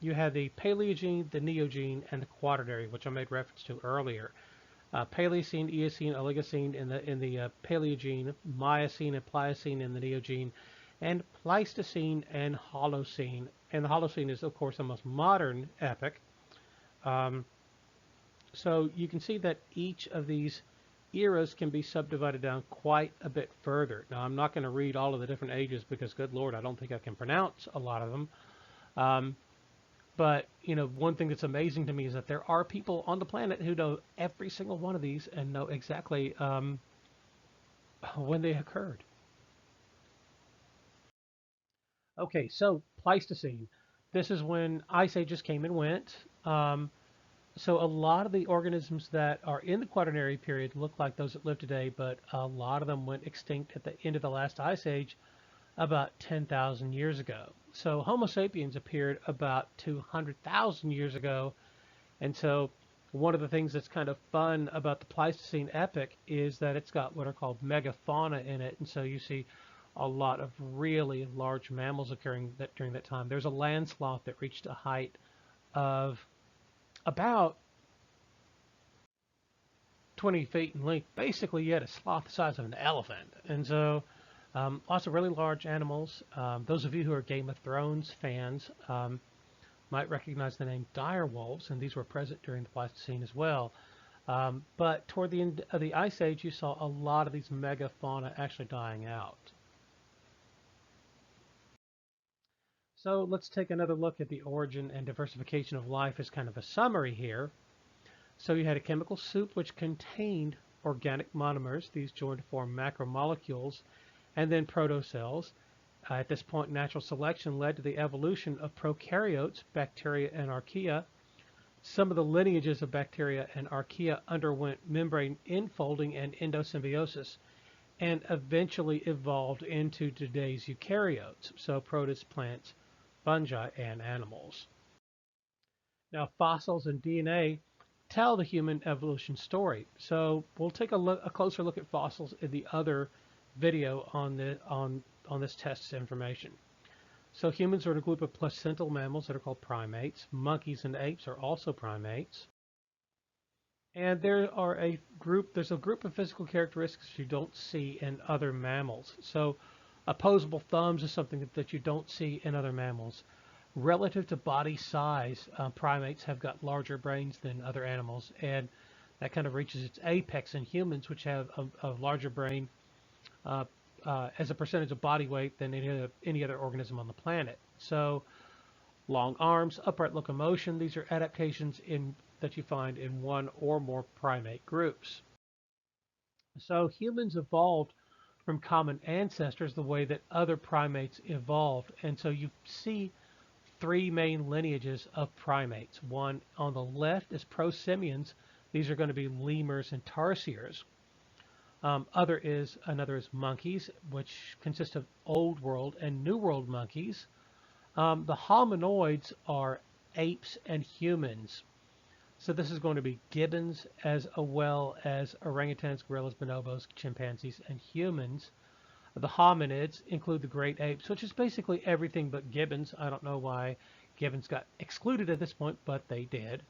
you have the Paleogene, the Neogene, and the Quaternary, which I made reference to earlier. Paleocene, Eocene, Oligocene in the Paleogene, Miocene and Pliocene in the Neogene, and Pleistocene and Holocene. And the Holocene is, of course, the most modern epoch. So you can see that each of these eras can be subdivided down quite a bit further. Now, I'm not going to read all of the different ages because, good Lord, I don't think I can pronounce a lot of them. But, you know, one thing that's amazing to me is that there are people on the planet who know every single one of these and know exactly when they occurred. Okay, so Pleistocene. This is when ice ages came and went. So a lot of the organisms that are in the Quaternary period look like those that live today, but a lot of them went extinct at the end of the last ice age about 10,000 years ago. So Homo sapiens appeared about 200,000 years ago. And so one of the things that's kind of fun about the Pleistocene epoch is that it's got what are called megafauna in it. And so you see a lot of really large mammals occurring during that time. There's a land sloth that reached a height of about 20 feet in length. Basically, you had a sloth the size of an elephant. And so lots of really large animals. Those of you who are Game of Thrones fans might recognize the name dire wolves, and these were present during the Pleistocene as well. But toward the end of the Ice Age, you saw a lot of these megafauna actually dying out. So let's take another look at the origin and diversification of life as kind of a summary here. So you had a chemical soup which contained organic monomers. These joined to form macromolecules and then protocells. At this point, natural selection led to the evolution of prokaryotes, bacteria and archaea. Some of the lineages of bacteria and archaea underwent membrane infolding and endosymbiosis and eventually evolved into today's eukaryotes, so protists, plants, fungi, and animals. Now, fossils and DNA tell the human evolution story. So we'll take a closer look at fossils in the other video on this test's information. So humans are in a group of placental mammals that are called primates. Monkeys and apes are also primates. And there's a group of physical characteristics you don't see in other mammals. So opposable thumbs is something that you don't see in other mammals. Relative to body size, primates have got larger brains than other animals, and that kind of reaches its apex in humans, which have a larger brain as a percentage of body weight than any other organism on the planet. So long arms, upright locomotion, these are adaptations that you find in one or more primate groups. So humans evolved from common ancestors the way that other primates evolved. And so you see three main lineages of primates. One on the left is prosimians. These are going to be lemurs and tarsiers. Another is monkeys, which consist of Old World and New World monkeys. The hominoids are apes and humans. So this is going to be gibbons as well as orangutans, gorillas, bonobos, chimpanzees, and humans. The hominids include the great apes, which is basically everything but gibbons. I don't know why gibbons got excluded at this point, but they did.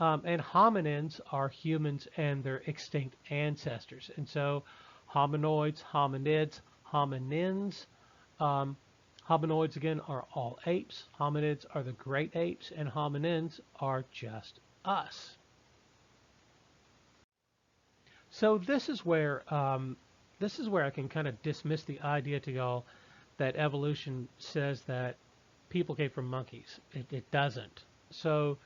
And hominins are humans and their extinct ancestors. And so hominoids, hominids, hominins. Hominoids, again, are all apes. Hominids are the great apes, and hominins are just us. So this is where I can kind of dismiss the idea to y'all that evolution says that people came from monkeys. It doesn't. So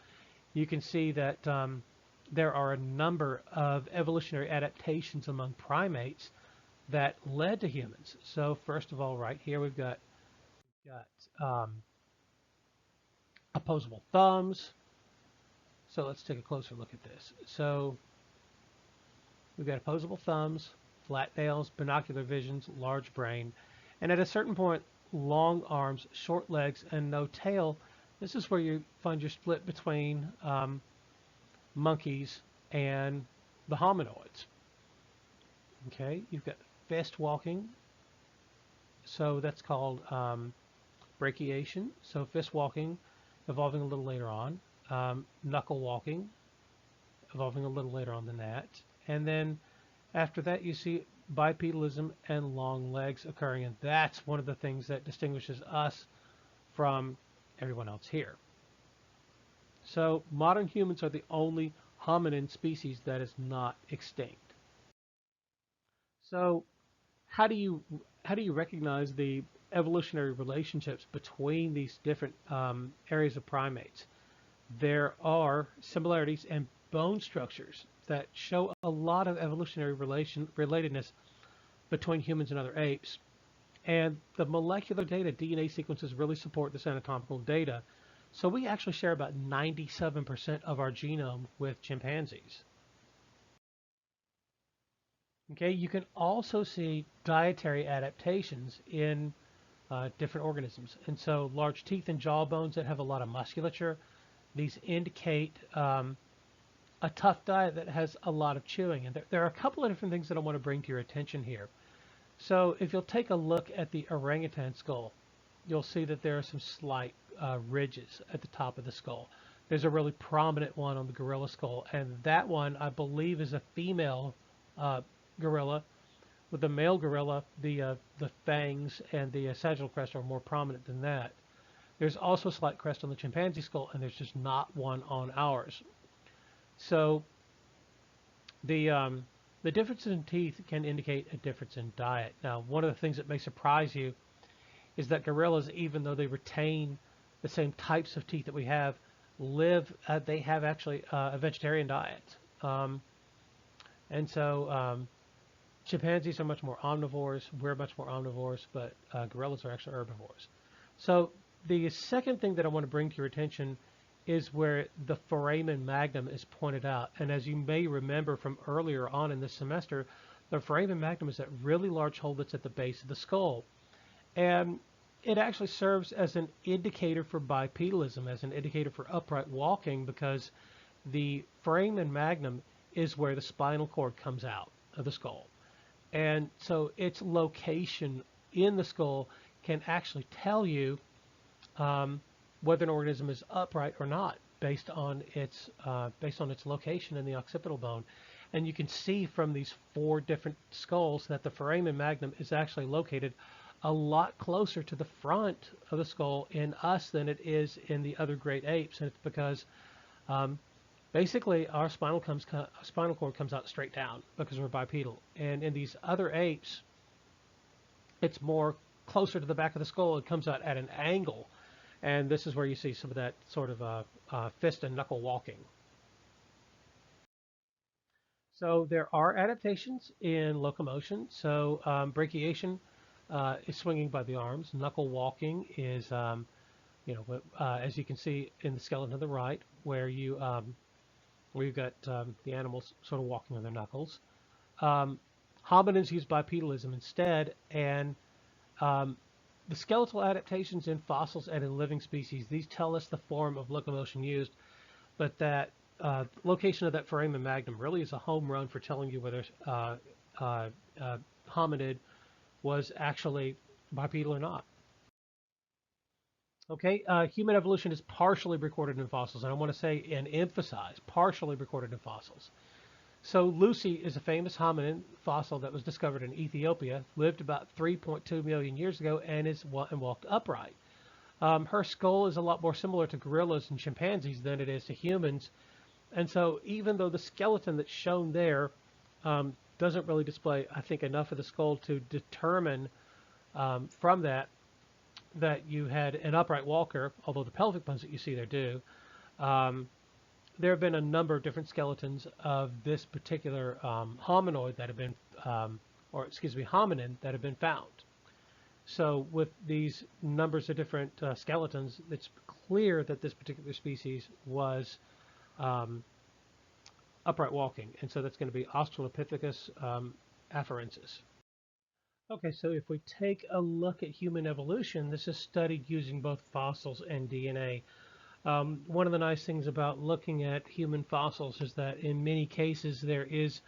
you can see that there are a number of evolutionary adaptations among primates that led to humans. So first of all, right here we've got opposable thumbs. So let's take a closer look at this. So we've got opposable thumbs, flat nails, binocular visions, large brain, and at a certain point, long arms, short legs, and no tail. This is where you find your split between monkeys and the hominoids. Okay, you've got fist walking, so that's called brachiation. So fist walking, evolving a little later on. Knuckle walking, evolving a little later on than that. And then after that, you see bipedalism and long legs occurring, and that's one of the things that distinguishes us from everyone else here. So modern humans are the only hominin species that is not extinct. So how do you recognize the evolutionary relationships between these different areas of primates? There are similarities in bone structures that show a lot of evolutionary relatedness between humans and other apes. And the molecular data, DNA sequences, really support this anatomical data. So we actually share about 97% of our genome with chimpanzees. Okay, you can also see dietary adaptations in different organisms. And so large teeth and jawbones that have a lot of musculature, these indicate a tough diet that has a lot of chewing. And there are a couple of different things that I want to bring to your attention here. So if you'll take a look at the orangutan skull, you'll see that there are some slight ridges at the top of the skull. There's a really prominent one on the gorilla skull, and that one, I believe, is a female gorilla. With the male gorilla, the fangs and the sagittal crest are more prominent than that. There's also a slight crest on the chimpanzee skull, and there's just not one on ours. So the difference in teeth can indicate a difference in diet. Now, one of the things that may surprise you is that gorillas, even though they retain the same types of teeth that we have, they have actually a vegetarian diet. And so chimpanzees are much more omnivores. We're much more omnivores, but gorillas are actually herbivores. So the second thing that I want to bring to your attention is where the foramen magnum is pointed out. And as you may remember from earlier on in this semester, the foramen magnum is that really large hole that's at the base of the skull. And it actually serves as an indicator for bipedalism, as an indicator for upright walking, because the foramen magnum is where the spinal cord comes out of the skull. And so its location in the skull can actually tell you whether an organism is upright or not based on its location in the occipital bone. And you can see from these 4 different skulls that the foramen magnum is actually located a lot closer to the front of the skull in us than it is in the other great apes. And it's because basically our spinal cord comes out straight down because we're bipedal. And in these other apes, it's more closer to the back of the skull. It comes out at an angle, and this is where you see some of that sort of fist and knuckle walking. So there are adaptations in locomotion. So brachiation is swinging by the arms. Knuckle walking is, as you can see in the skeleton to the right, where you've got the animals sort of walking on their knuckles. Um, Hominins use bipedalism instead, and um, the skeletal adaptations in fossils and in living species, these tell us the form of locomotion used, but that location of that foramen magnum really is a home run for telling you whether uh, hominid was actually bipedal or not. Okay, human evolution is partially recorded in fossils, and I want to say and emphasize partially recorded in fossils. So Lucy is a famous hominin fossil that was discovered in Ethiopia, lived about 3.2 million years ago, and walked upright. Her skull is a lot more similar to gorillas and chimpanzees than it is to humans, and so even though the skeleton that's shown there doesn't really display, I think, enough of the skull to determine from that you had an upright walker, although the pelvic bones that you see there do. Um, there have been a number of different skeletons of this particular hominoid that have been, or excuse me, hominin that have been found. So with these numbers of different skeletons, it's clear that this particular species was um, upright walking, and so that's going to be Australopithecus afarensis. Okay, so if we take a look at human evolution, this is studied using both fossils and DNA. One of the nice things about looking at human fossils is that in many cases there is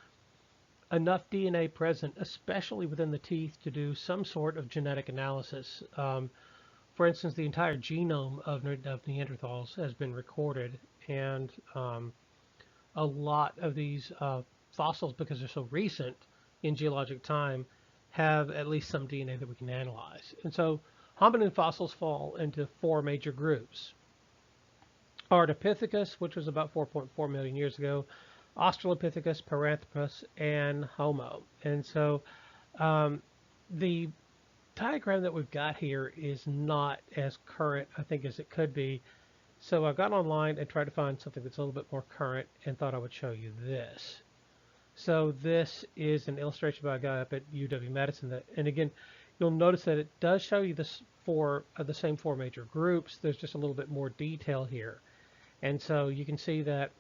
enough DNA present, especially within the teeth, to do some sort of genetic analysis. For instance, the entire genome of Neanderthals has been recorded, and a lot of these fossils, because they're so recent in geologic time, have at least some DNA that we can analyze. And so hominin fossils fall into four major groups. Ardipithecus, which was about 4.4 million years ago, Australopithecus, Paranthropus, and Homo. And so the diagram that we've got here is not as current, I think, as it could be. So I got online and tried to find something that's a little bit more current and thought I would show you this. So this is an illustration by a guy up at UW-Madison. And again, you'll notice that it does show you the same four major groups. There's just a little bit more detail here. And so you can see that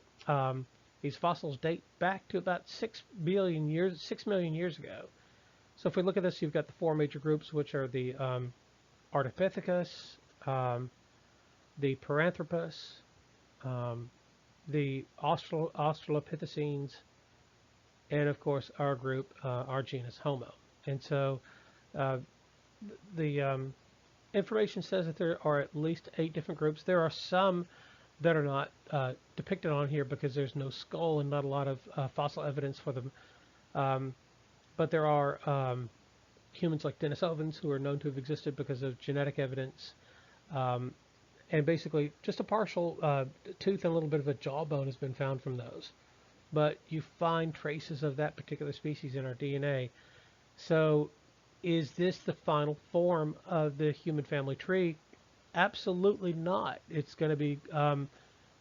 these fossils date back to about 6 million years ago. So if we look at this, you've got the four major groups, which are the Ardipithecus, the Paranthropus, the Australopithecines, and of course our group, our genus Homo. And so uh, the information says that there are at least 8 different groups. There are some that are not depicted on here because there's no skull and not a lot of fossil evidence for them. But there are humans like Denisovans who are known to have existed because of genetic evidence. And basically, just a partial tooth and a little bit of a jawbone has been found from those. But you find traces of that particular species in our DNA. So is this the final form of the human family tree? Absolutely not. It's going to be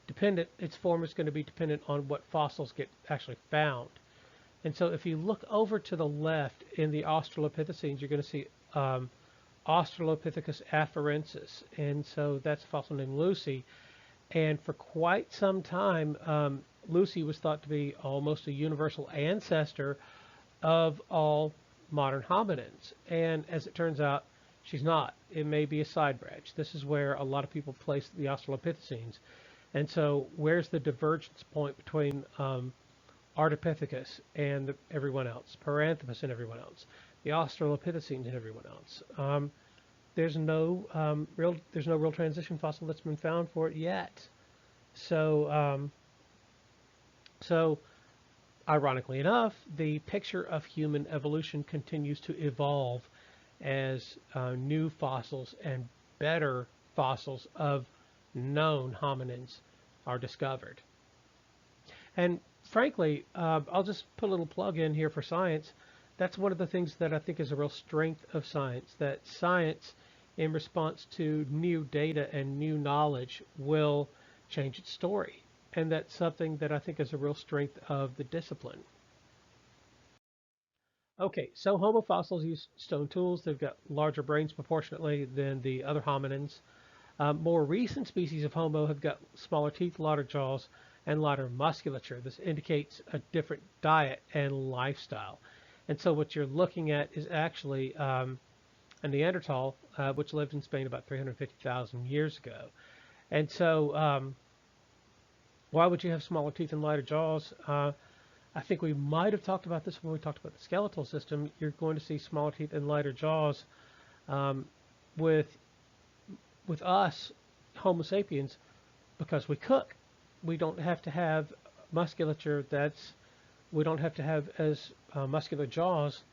dependent, its form is going to be dependent on what fossils get actually found. And so if you look over to the left in the Australopithecines, you're going to see Australopithecus afarensis. And so that's a fossil named Lucy. And for quite some time, Lucy was thought to be almost a universal ancestor of all modern hominins. And as it turns out, she's not. It may be a side branch. This is where a lot of people place the Australopithecines. And so where's the divergence point between Ardipithecus and everyone else, Paranthropus and everyone else, the Australopithecines and everyone else? There's no real transition fossil that's been found for it yet. So ironically enough, the picture of human evolution continues to evolve as new fossils and better fossils of known hominins are discovered. And frankly, I'll just put a little plug in here for science. that's one of the things that I think is a real strength of science, that science, in response to new data and new knowledge, will change its story. And that's something that I think is a real strength of the discipline. Okay, so Homo fossils use stone tools. They've got larger brains proportionately than the other hominins. More recent species of Homo have got smaller teeth, larger jaws, and lighter musculature. This indicates a different diet and lifestyle. And so what you're looking at is actually a Neanderthal, which lived in Spain about 350,000 years ago. And so why would you have smaller teeth and lighter jaws? I think we might have talked about this when we talked about the skeletal system. You're going to see smaller teeth and lighter jaws um, with with us, Homo sapiens, because we cook. We don't have to have musculature that's we don't have to have as muscular jaws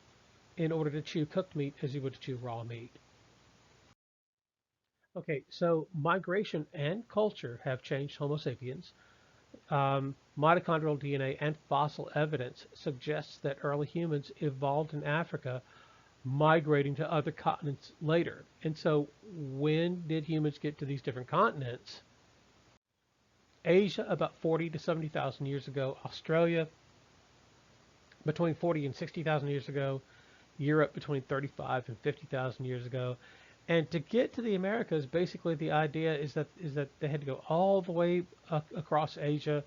in order to chew cooked meat as you would to chew raw meat. Okay, so migration and culture have changed Homo sapiens. Mitochondrial DNA and fossil evidence suggests that early humans evolved in Africa, migrating to other continents later. And so, when did humans get to these different continents? Asia, about 40 to 70,000 years ago. Australia, between 40 and 60,000 years ago. Europe, between 35 and 50,000 years ago. And to get to the Americas, basically the idea is that they had to go all the way across Asia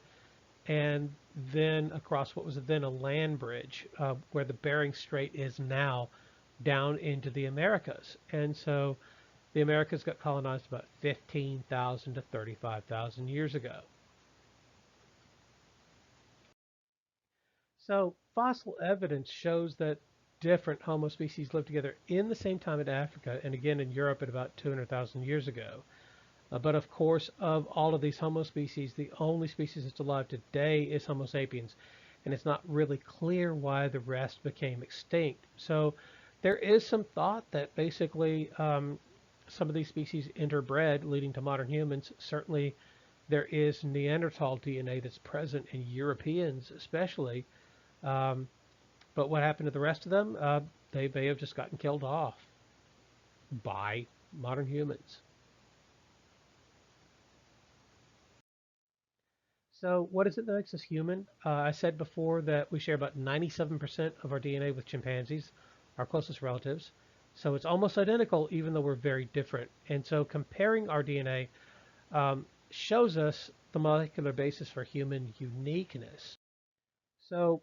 and then across what was then a land bridge where the Bering Strait is now down into the Americas. And so the Americas got colonized about 15,000 to 35,000 years ago. So fossil evidence shows that different Homo species lived together in the same time in Africa and again in Europe at about 200,000 years ago. But of course, of all of these Homo species, the only species that's alive today is Homo sapiens, and it's not really clear why the rest became extinct. So there is some thought that basically some of these species interbred, leading to modern humans. Certainly, there is Neanderthal DNA that's present in Europeans, especially. Um, but what happened to the rest of them? They may have just gotten killed off by modern humans. So what is it that makes us human? I said before that we share about 97% of our DNA with chimpanzees, our closest relatives. So it's almost identical, even though we're very different. And so comparing our DNA shows us the molecular basis for human uniqueness. So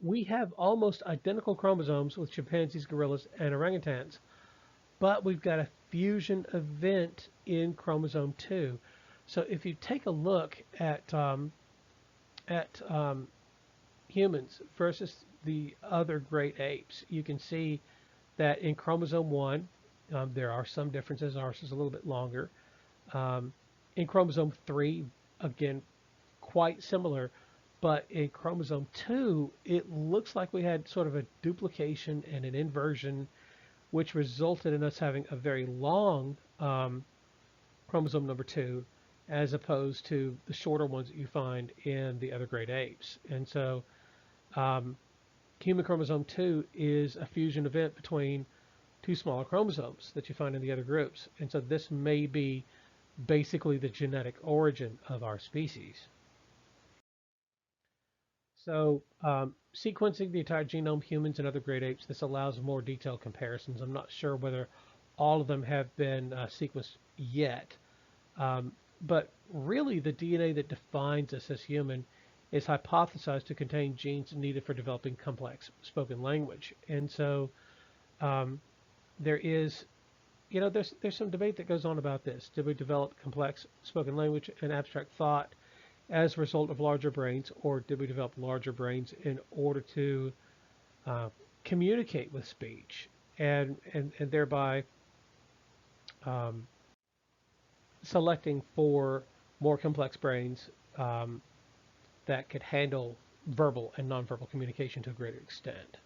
we have almost identical chromosomes with chimpanzees, gorillas, and orangutans, but we've got a fusion event in chromosome 2. So if you take a look at humans versus the other great apes, you can see that in chromosome 1, there are some differences. Ours is a little bit longer. Um, in chromosome 3, again, quite similar. But in chromosome 2, it looks like we had sort of a duplication and an inversion, which resulted in us having a very long chromosome number 2, as opposed to the shorter ones that you find in the other great apes. And so um, human chromosome 2 is a fusion event between two smaller chromosomes that you find in the other groups. And so this may be basically the genetic origin of our species. So sequencing the entire genome, humans and other great apes, this allows more detailed comparisons. I'm not sure whether all of them have been sequenced yet, but really the DNA that defines us as human is hypothesized to contain genes needed for developing complex spoken language. And so um, there is, there's some debate that goes on about this. Did we develop complex spoken language and abstract thought as a result of larger brains, or did we develop larger brains in order to communicate with speech and thereby um, selecting for more complex brains that could handle verbal and nonverbal communication to a greater extent?